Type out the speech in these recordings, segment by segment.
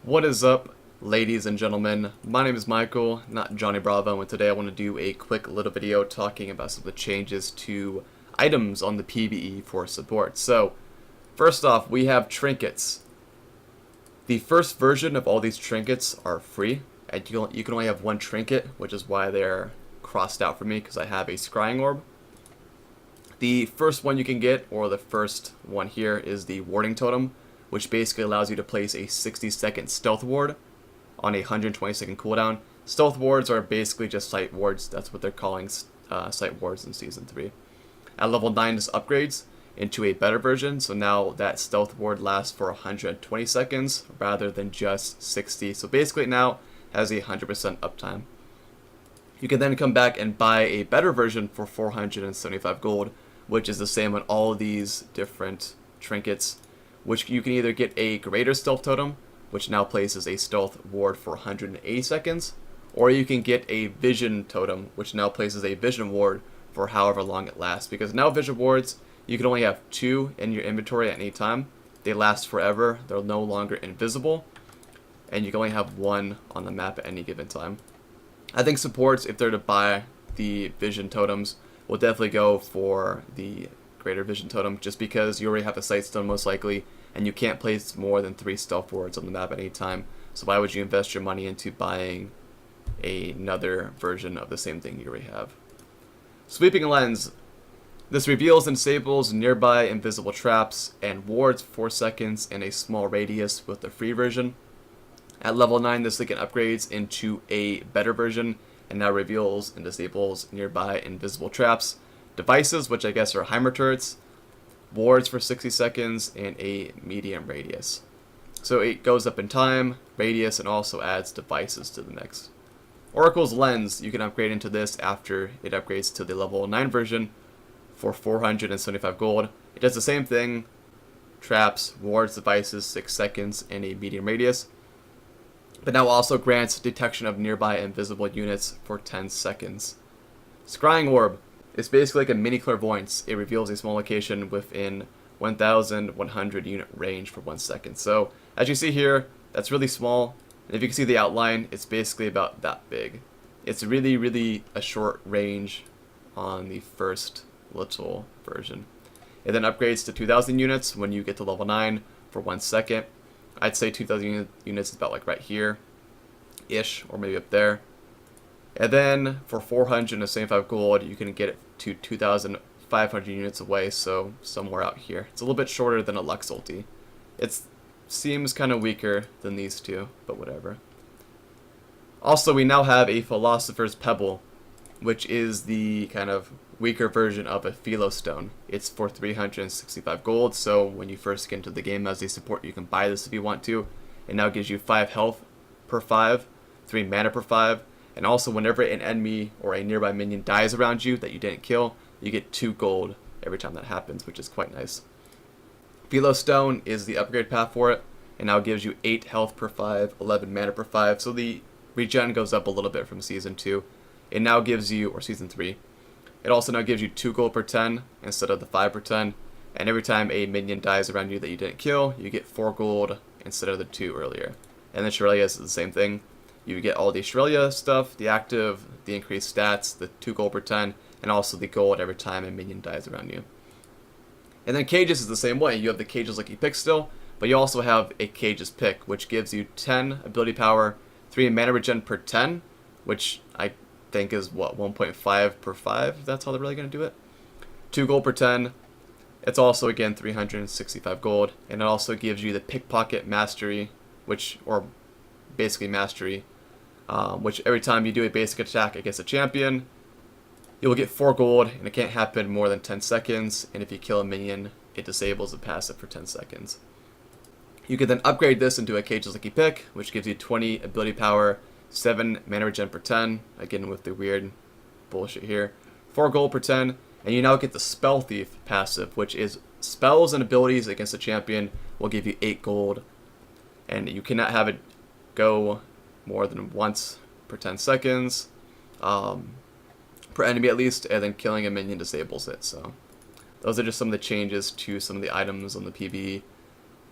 What is up, ladies and gentlemen? My name is Michael, not Johnny Bravo, and today I want to do a quick little video talking about some of the changes to items on the PBE for support. So, first off, we have Trinkets. The first version of all these trinkets are free, and you can only have one trinket, which is why they're crossed out for me, because I have a Scrying Orb. The first one you can get, or the first one here, is the Warding Totem, which basically allows you to place a 60-second stealth ward on a 120-second cooldown. Stealth wards are basically just sight wards. That's what they're calling sight wards in Season 3. At level 9, this upgrades into a better version, so now that stealth ward lasts for 120 seconds rather than just 60. So basically it now has a 100% uptime. You can then come back and buy a better version for 475 gold, which is the same on all of these different trinkets, which you can either get a greater stealth totem, which now places a stealth ward for 180 seconds, or you can get a vision totem, which now places a vision ward for however long it lasts. Because now vision wards, you can only have 2 in your inventory at any time. They last forever, they're no longer invisible, and you can only have 1 on the map at any given time. I think supports, if they're to buy the vision totems, will definitely go for the greater vision totem, just because you already have a sight stone most likely, and you can't place more than 3 stealth wards on the map at any time. So why would you invest your money into buying another version of the same thing you already have? Sweeping Lens. This reveals and disables nearby invisible traps and wards for 4 seconds in a small radius with the free version. At level 9, this again upgrades into a better version and now reveals and disables nearby invisible traps, devices, which I guess are Heimer turrets, wards for 60 seconds, and a medium radius. So it goes up in time, radius, and also adds devices to the mix. Oracle's Lens, you can upgrade into this after it upgrades to the level 9 version for 475 gold. It does the same thing, traps, wards, devices, 6 seconds, and a medium radius, but now also grants detection of nearby invisible units for 10 seconds. Scrying Orb. It's basically like a mini clairvoyance. It reveals a small location within 1,100 unit range for 1 second. So, as you see here, that's really small. And if you can see the outline, it's basically about that big. It's really a short range on the first little version. It then upgrades to 2,000 units when you get to level 9 for 1 second. I'd say 2,000 units is about like right here-ish, or maybe up there. And then for 475 gold, you can get it to 2,500 units away, so somewhere out here. It's a little bit shorter than a Lux ulti. It seems kind of weaker than these two, but whatever. Also, we now have a Philosopher's Pebble, which is the kind of weaker version of a Philostone. It's for 365 gold, so when you first get into the game as a support, you can buy this if you want to. It now gives you 5 health per 5, 3 mana per 5, and also whenever an enemy or a nearby minion dies around you that you didn't kill, you get 2 gold every time that happens, which is quite nice. Philostone is the upgrade path for it, and now gives you 8 health per 5, 11 mana per 5, so the regen goes up a little bit from Season 2. It now gives you, or Season 3, it also now gives you 2 gold per 10 instead of the 5 per 10, and every time a minion dies around you that you didn't kill, you get 4 gold instead of the 2 earlier. And the Shurelya's is the same thing. You get all the Shurelya stuff, the active, the increased stats, the 2 gold per 10, and also the gold every time a minion dies around you. And then Kages is the same way. You have the Kages Lucky Pick still, but you also have a Kages Pick, which gives you 10 ability power, 3 mana regen per 10, which I think is, what, 1.5 per 5? That's how they're really going to do it. 2 gold per 10. It's also, again, 365 gold, and it also gives you the Pickpocket Mastery, or basically Mastery, which every time you do a basic attack against a champion, you'll get 4 gold, and it can't happen more than 10 seconds, and if you kill a minion, it disables the passive for 10 seconds. You can then upgrade this into a Kages Lucky Pick, which gives you 20 ability power, 7 mana regen per 10, again with the weird bullshit here, 4 gold per 10, and you now get the Spell Thief passive, which is spells and abilities against a champion will give you 8 gold, and you cannot have it go more than once per 10 seconds, per enemy at least, and then killing a minion disables it. So those are just some of the changes to some of the items on the PBE.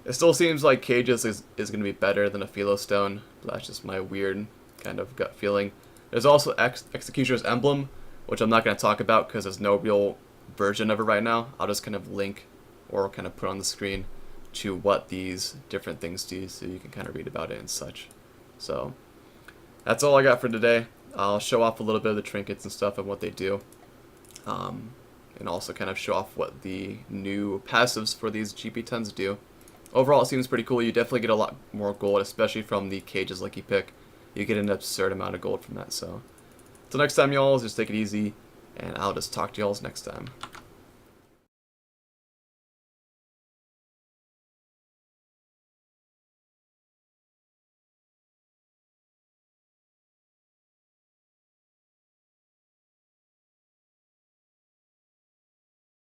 It still seems like Kages is going to be better than a Philostone. That's just my weird kind of gut feeling. There's also Executioner's Emblem, which I'm not going to talk about because there's no real version of it right now. I'll just kind of link or kind of put on the screen to what these different things do so you can kind of read about it and such. So that's all I got for today. I'll show off a little bit of the trinkets and stuff and what they do. And also kind of show off what the new passives for these GP10s do. Overall, it seems pretty cool. You definitely get a lot more gold, especially from the Kages Lucky Pick. You get an absurd amount of gold from that. So, until next time, y'all, just take it easy, and I'll just talk to y'all next time.